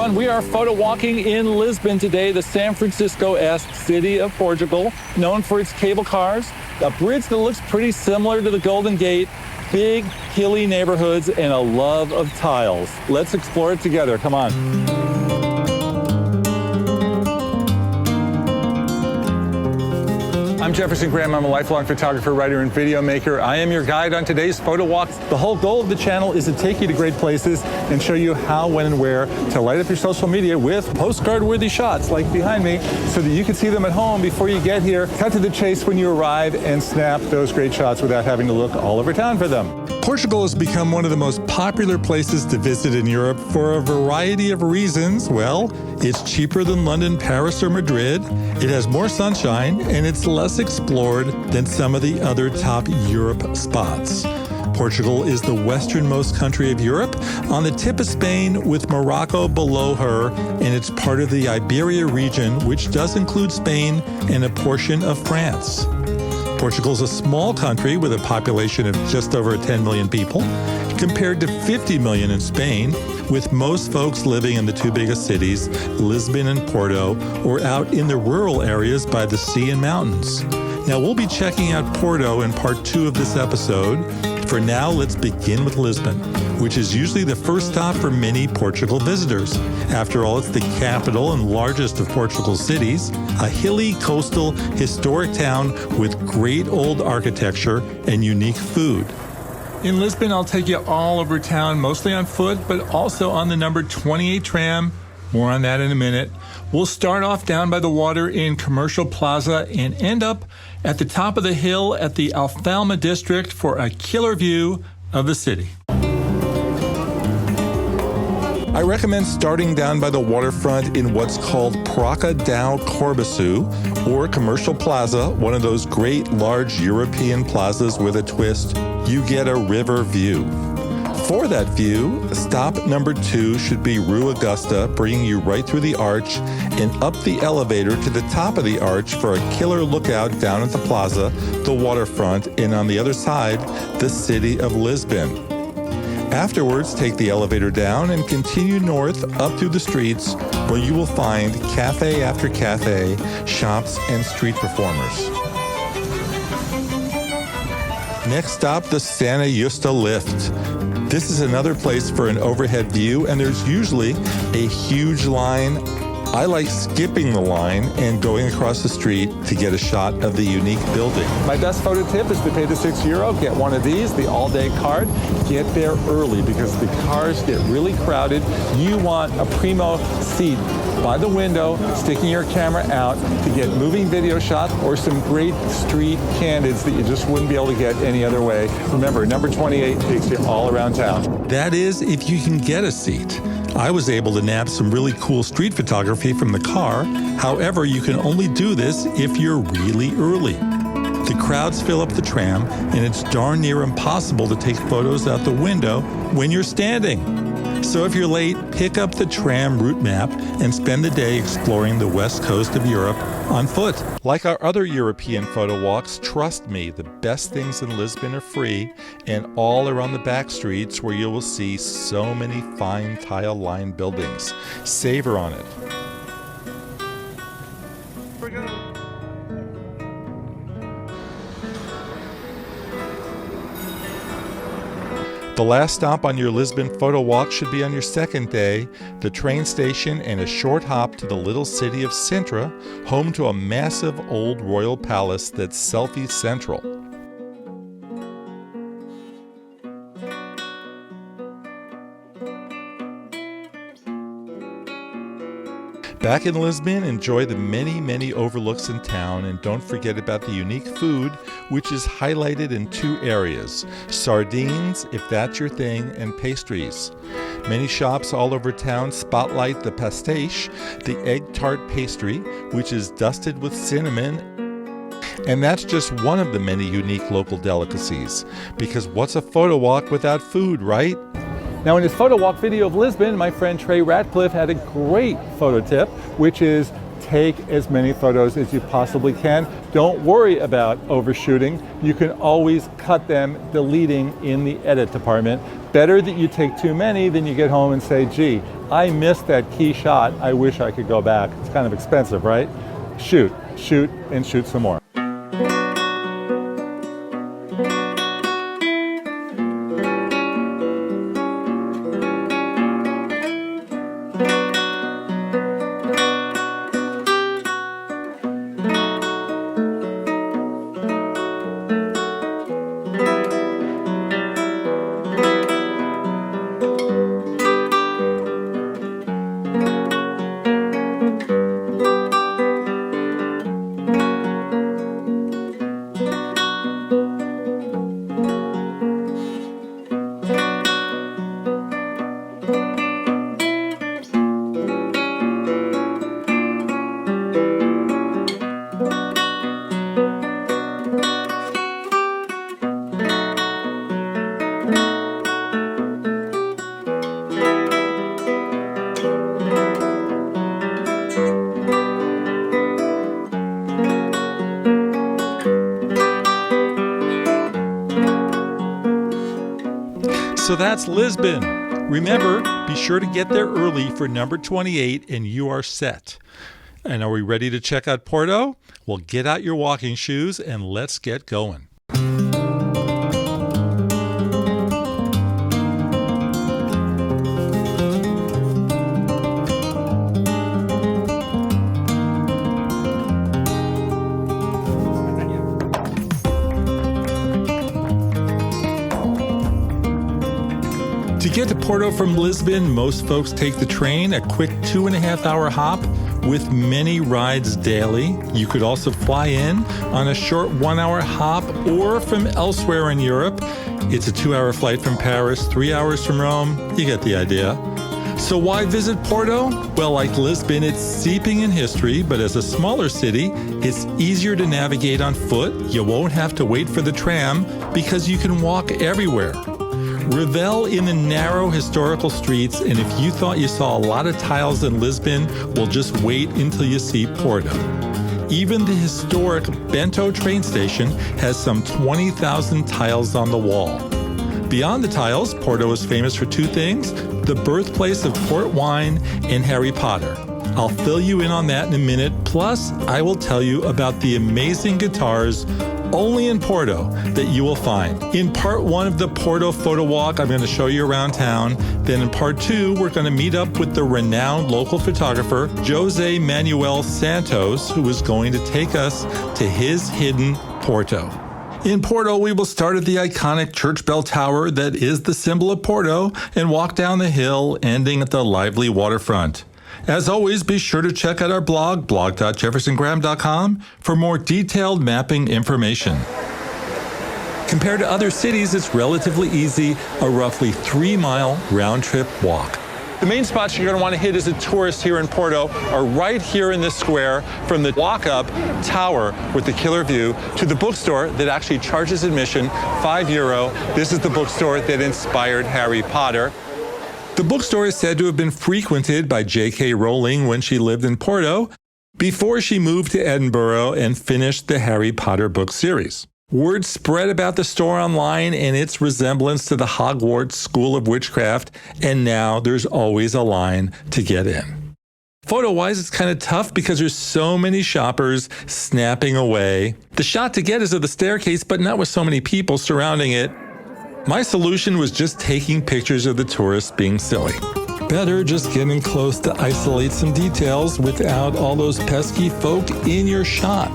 everyone. We are photo walking in Lisbon today, the San Francisco-esque city of Portugal, known for its cable cars, a bridge that looks pretty similar to the Golden Gate, big, hilly neighborhoods, and a love of tiles. Let's explore it together. Come on. I'm Jefferson Graham. I'm a lifelong photographer, writer, and video maker. I am your guide on today's photo walks. The whole goal of the channel is to take you to great places and show you how, when, and where to light up your social media with postcard-worthy shots like behind me so that you can see them at home before you get here. Cut to the chase when you arrive and snap those great shots without having to look all over town for them. Portugal has become one of the most popular places to visit in Europe for a variety of reasons. Well, it's cheaper than London, Paris, or Madrid. It has more sunshine, and it's less explored than some of the other top Europe spots. Portugal is the westernmost country of Europe, on the tip of Spain with Morocco below her, and it's part of the Iberia region, which does include Spain and a portion of France. Portugal is a small country with a population of just over 10 million people, compared to 50 million in Spain, with most folks living in the two biggest cities, Lisbon and Porto, or out in the rural areas by the sea and mountains. Now, we'll be checking out Porto in part 2 of this episode. For now, let's begin with Lisbon, which is usually the first stop for many Portugal visitors. After all, it's the capital and largest of Portugal's cities, a hilly, coastal, historic town with great old architecture and unique food. In Lisbon, I'll take you all over town, mostly on foot, but also on the number 28 tram. More on that in a minute. We'll start off down by the water in Commercial Plaza and end up at the top of the hill at the Alfama district for a killer view of the city. I recommend starting down by the waterfront in what's called Praça do Corbuço, or Commercial Plaza, one of those great large European plazas with a twist. You get a river view. For that view, stop number 2 should be Rua Augusta, bringing you right through the arch and up the elevator to the top of the arch for a killer lookout down at the plaza, the waterfront, and on the other side, the city of Lisbon. Afterwards, take the elevator down and continue north up through the streets where you will find cafe after cafe, shops, and street performers. Next stop, the Santa Justa lift. This is another place for an overhead view, and there's usually a huge line. I like skipping the line and going across the street to get a shot of the unique building. My best photo tip is to pay the €6, get one of these, the all-day card. Get there early because the cars get really crowded. You want a primo seat by the window, sticking your camera out to get moving video shots or some great street candids that you just wouldn't be able to get any other way. Remember, number 28 takes you all around town. That is, if you can get a seat. I was able to nab some really cool street photography from the car. However, you can only do this if you're really early. The crowds fill up the tram, and it's darn near impossible to take photos out the window when you're standing. So if you're late, pick up the tram route map and spend the day exploring the west coast of Europe on foot. Like our other European photo walks, trust me, the best things in Lisbon are free and all around the back streets where you will see so many fine tile-lined buildings. Savor on it. The last stop on your Lisbon photo walk should be on your second day, the train station, and a short hop to the little city of Sintra, home to a massive old royal palace that's selfie central. Back in Lisbon, enjoy the many overlooks in town, and don't forget about the unique food, which is highlighted in 2 areas: sardines, if that's your thing, and pastries. Many shops all over town spotlight the pastiche, the egg tart pastry, which is dusted with cinnamon. And that's just one of the many unique local delicacies, because what's a photo walk without food, right? Now, in his photo walk video of Lisbon, my friend Trey Ratcliffe had a great photo tip, which is take as many photos as you possibly can. Don't worry about overshooting. You can always cut them deleting in the edit department. Better that you take too many than you get home and say, gee, I missed that key shot. I wish I could go back. It's kind of expensive, right? Shoot, shoot, and shoot some more. So that's Lisbon. Remember, be sure to get there early for number 28 and you are set. And are we ready to check out Porto? Well, get out your walking shoes and let's get going. To get to Porto from Lisbon, most folks take the train, a quick 2.5-hour hop with many rides daily. You could also fly in on a short 1-hour hop or from elsewhere in Europe. It's a 2-hour flight from Paris, 3 hours from Rome. You get the idea. So why visit Porto? Well, like Lisbon, it's seeping in history, but as a smaller city, it's easier to navigate on foot. You won't have to wait for the tram because you can walk everywhere. Revel in the narrow historical streets, and if you thought you saw a lot of tiles in Lisbon, well, just wait until you see Porto. Even the historic Bento train station has some 20,000 tiles on the wall. Beyond the tiles, Porto is famous for two things: the birthplace of port wine and Harry Potter. I'll fill you in on that in a minute, plus I will tell you about the amazing guitars only in Porto that you will find. In part 1 of the Porto Photo Walk, I'm going to show you around town. Then in part 2, we're going to meet up with the renowned local photographer, Jose Manuel Santos, who is going to take us to his hidden Porto. In Porto, we will start at the iconic church bell tower that is the symbol of Porto and walk down the hill, ending at the lively waterfront. As always, be sure to check out our blog, blog.jeffersongraham.com, for more detailed mapping information. Compared to other cities, it's relatively easy, a roughly 3-mile round-trip walk. The main spots you're going to want to hit as a tourist here in Porto are right here in this square, from the walk-up tower with the killer view to the bookstore that actually charges admission, €5. This is the bookstore that inspired Harry Potter. The bookstore is said to have been frequented by J.K. Rowling when she lived in Porto, before she moved to Edinburgh and finished the Harry Potter book series. Word spread about the store online and its resemblance to the Hogwarts School of Witchcraft, and now there's always a line to get in. Photo-wise, it's kind of tough because there's so many shoppers snapping away. The shot to get is of the staircase, but not with so many people surrounding it. My solution was just taking pictures of the tourists being silly. Better just getting close to isolate some details without all those pesky folk in your shot.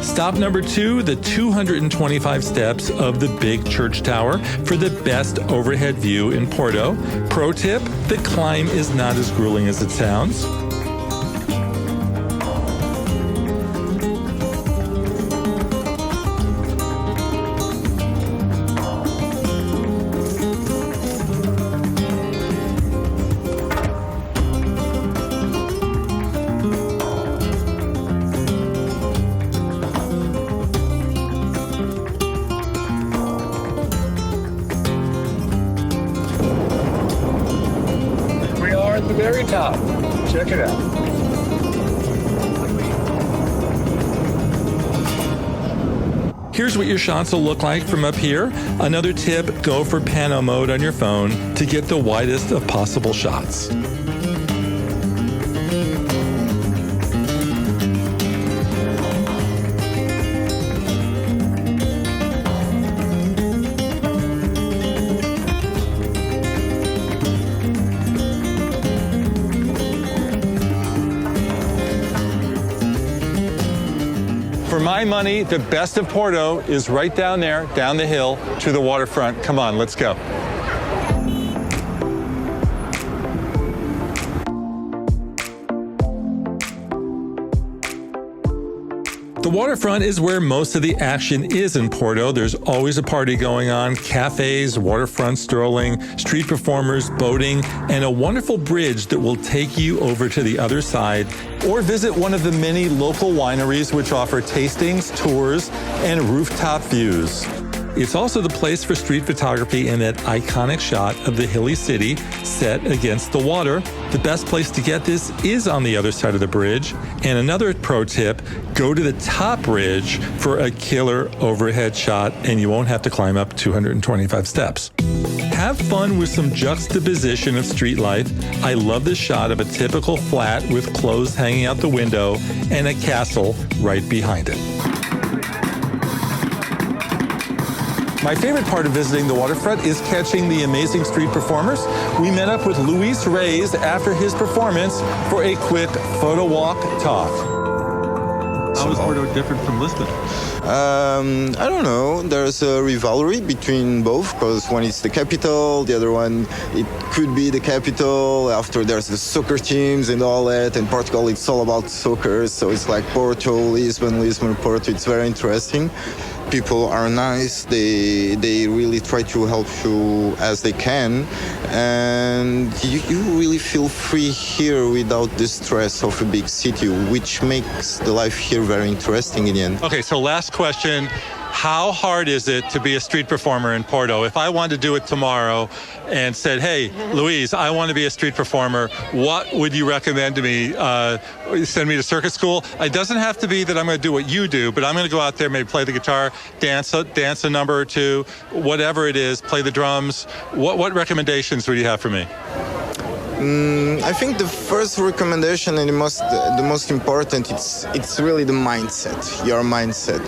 Stop number 2, the 225 steps of the big church tower for the best overhead view in Porto. Pro tip, the climb is not as grueling as it sounds. At the very top. Check it out. Here's what your shots will look like from up here. Another tip, go for pano mode on your phone to get the widest of possible shots. For my money, the best of Porto is right down there, down the hill to the waterfront. Come on, let's go. The waterfront is where most of the action is in Porto. There's always a party going on, cafes, waterfront strolling, street performers, boating, and a wonderful bridge that will take you over to the other side. Or visit one of the many local wineries which offer tastings, tours, and rooftop views. It's also the place for street photography and that iconic shot of the hilly city set against the water. The best place to get this is on the other side of the bridge. And another pro tip, go to the top bridge for a killer overhead shot and you won't have to climb up 225 steps. Have fun with some juxtaposition of street life. I love this shot of a typical flat with clothes hanging out the window and a castle right behind it. My favorite part of visiting the waterfront is catching the amazing street performers. We met up with Luis Reyes after his performance for a quick photo walk talk. How is Porto different from Lisbon? I don't know. There's a rivalry between both because one is the capital, the other one it could be the capital. After there's the soccer teams and all that. And Portugal, it's all about soccer, so it's like Porto, Lisbon, Porto. It's very interesting. People are nice. They really try to help you as they can, and you really feel free here without the stress of a big city, which makes the life here very interesting in the end. Okay, so last question. How hard is it to be a street performer in Porto? If I wanted to do it tomorrow and said, hey, Louise, I want to be a street performer, what would you recommend to me? Send me to circuit school? It doesn't have to be that I'm going to do what you do, but I'm going to go out there, maybe play the guitar, dance a number or two, whatever it is, play the drums. What recommendations would you have for me? I think the first recommendation and the most important, it's really the mindset, your mindset,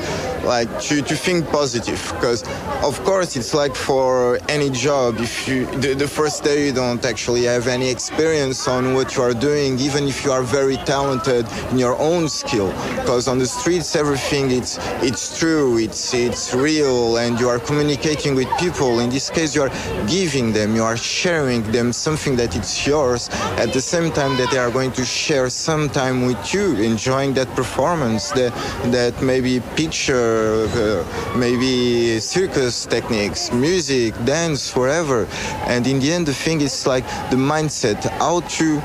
like to think positive, because of course it's like for any job, if you the first day you don't actually have any experience on what you are doing, even if you are very talented in your own skill, because on the streets everything it's true, it's real, and you are communicating with people. In this case you are giving them, you are sharing them something that it's yours, at the same time that they are going to share some time with you, enjoying that performance, that maybe picture, maybe circus techniques, music, dance, whatever. And in the end, the thing is like the mindset, how to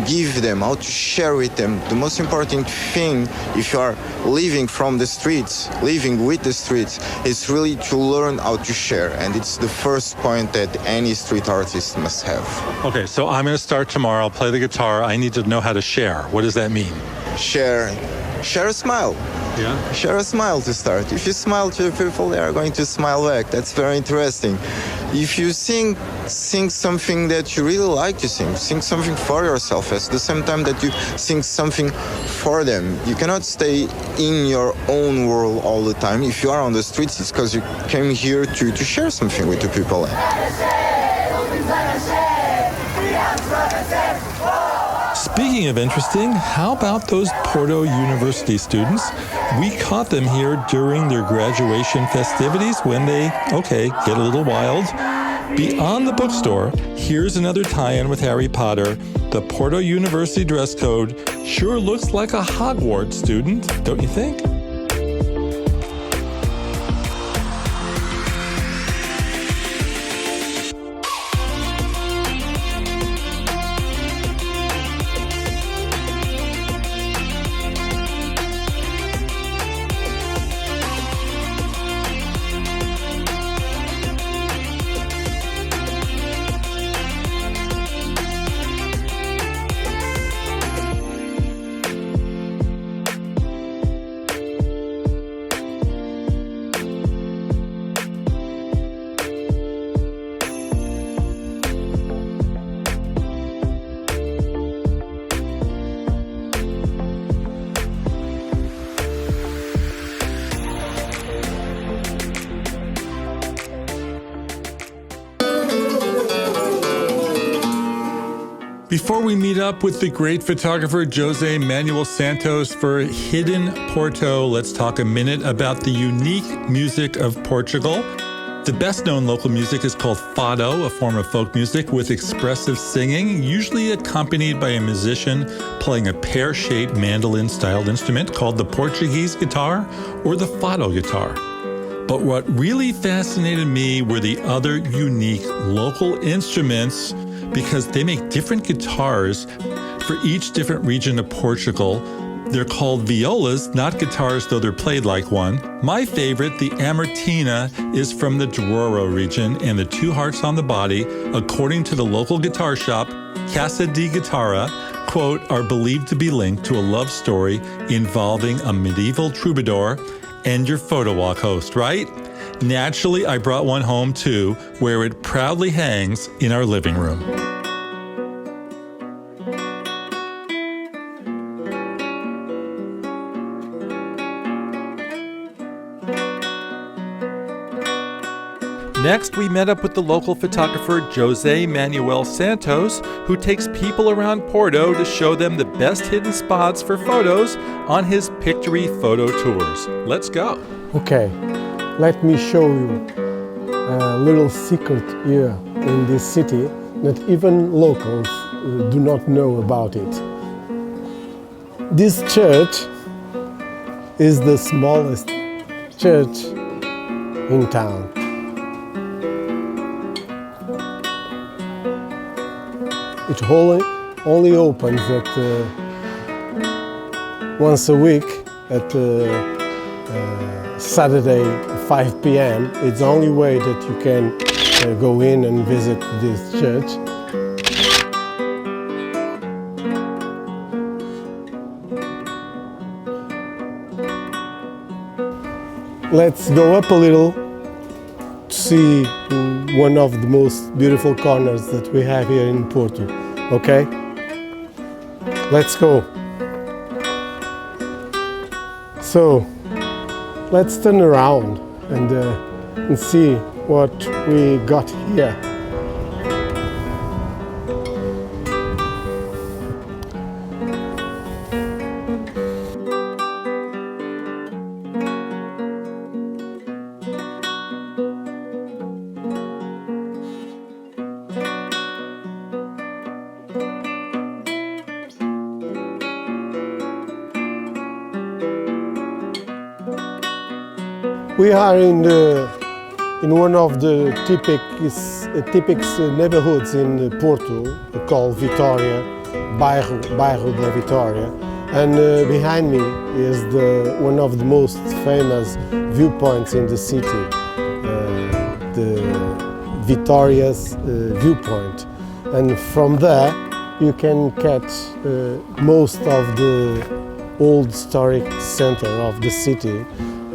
give them, how to share with them. The most important thing, if you are living from the streets, living with the streets, is really to learn how to share. And it's the first point that any street artist must have. Okay, so I'm going to start tomorrow. I'll play the guitar. I need to know how to share. What does that mean? Share a smile. Yeah. Share a smile to start. If you smile to people, they are going to smile back. That's very interesting. If you sing something that you really like to sing something for yourself at the same time that you sing something for them. You cannot stay in your own world all the time. If you are on the streets, it's because you came here to share something with the people. Speaking of interesting, how about those Porto University students? We caught them here during their graduation festivities when they, get a little wild. Beyond the bookstore, here's another tie-in with Harry Potter. The Porto University dress code sure looks like a Hogwarts student, don't you think? Before we meet up with the great photographer Jose Manuel Santos for Hidden Porto, let's talk a minute about the unique music of Portugal. The best-known local music is called fado, a form of folk music with expressive singing, usually accompanied by a musician playing a pear-shaped mandolin-styled instrument called the Portuguese guitar or the fado guitar. But what really fascinated me were the other unique local instruments, because they make different guitars for each different region of Portugal. They're called violas, not guitars, though they're played like one. My favorite, the Amartina, is from the Douro region, and the two hearts on the body, according to the local guitar shop, Casa de Guitarra, quote, are believed to be linked to a love story involving a medieval troubadour and your Photowalk host, right? Naturally, I brought one home too, where it proudly hangs in our living room. Next, we met up with the local photographer Jose Manuel Santos, who takes people around Porto to show them the best hidden spots for photos on his Pictory photo tours. Let's go. Okay, let me show you a little secret here in this city that even locals do not know about it. This church is the smallest church in town. It only opens at once a week at Saturday 5 p.m. It's the only way that you can go in and visit this church. Let's go up a little to see one of the most beautiful corners that we have here in Porto, okay? Let's go. So, let's turn around and see what we got here. We are in one of the typical neighborhoods in Porto, called Vitória, bairro da Vitória, and behind me is one of the most famous viewpoints in the city, the Vitória's viewpoint, and from there you can catch most of the old historic center of the city.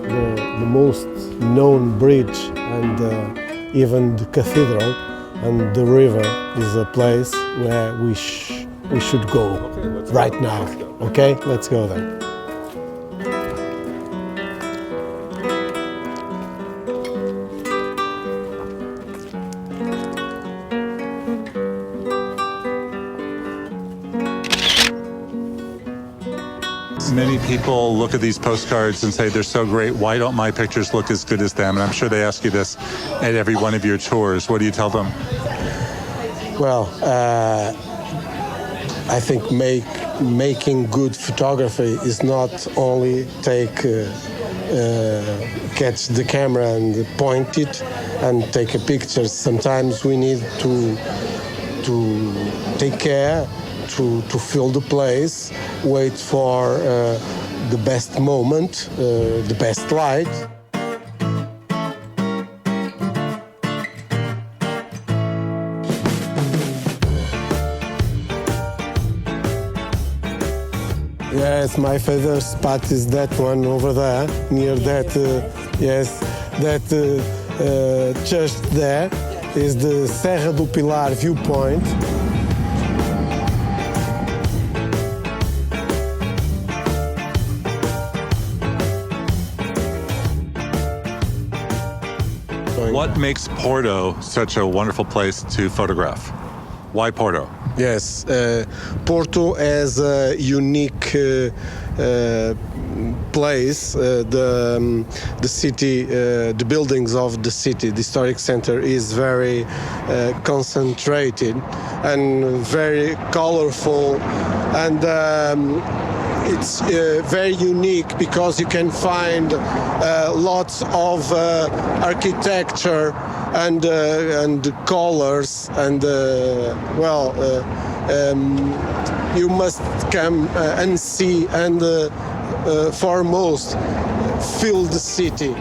The most known bridge and even the cathedral, and the river is a place where we should go right now. Okay, let's go then. Many people look at these postcards and say they're so great, why don't my pictures look as good as them? And I'm sure they ask you this at every one of your tours. What do you tell them? Well, I think making good photography is not only catch the camera and point it and take a picture. Sometimes we need to take care to fill the place, wait for the best moment, the best light. Yes, my favorite spot is that one over there, near that, that church there is the Serra do Pilar viewpoint. What makes Porto such a wonderful place to photograph? Why Porto? Yes, Porto has a unique place. The city, the buildings of the city, the historic center is very concentrated and very colorful, and it's very unique because you can find lots of architecture and colors, and you must come and see and foremost feel the city.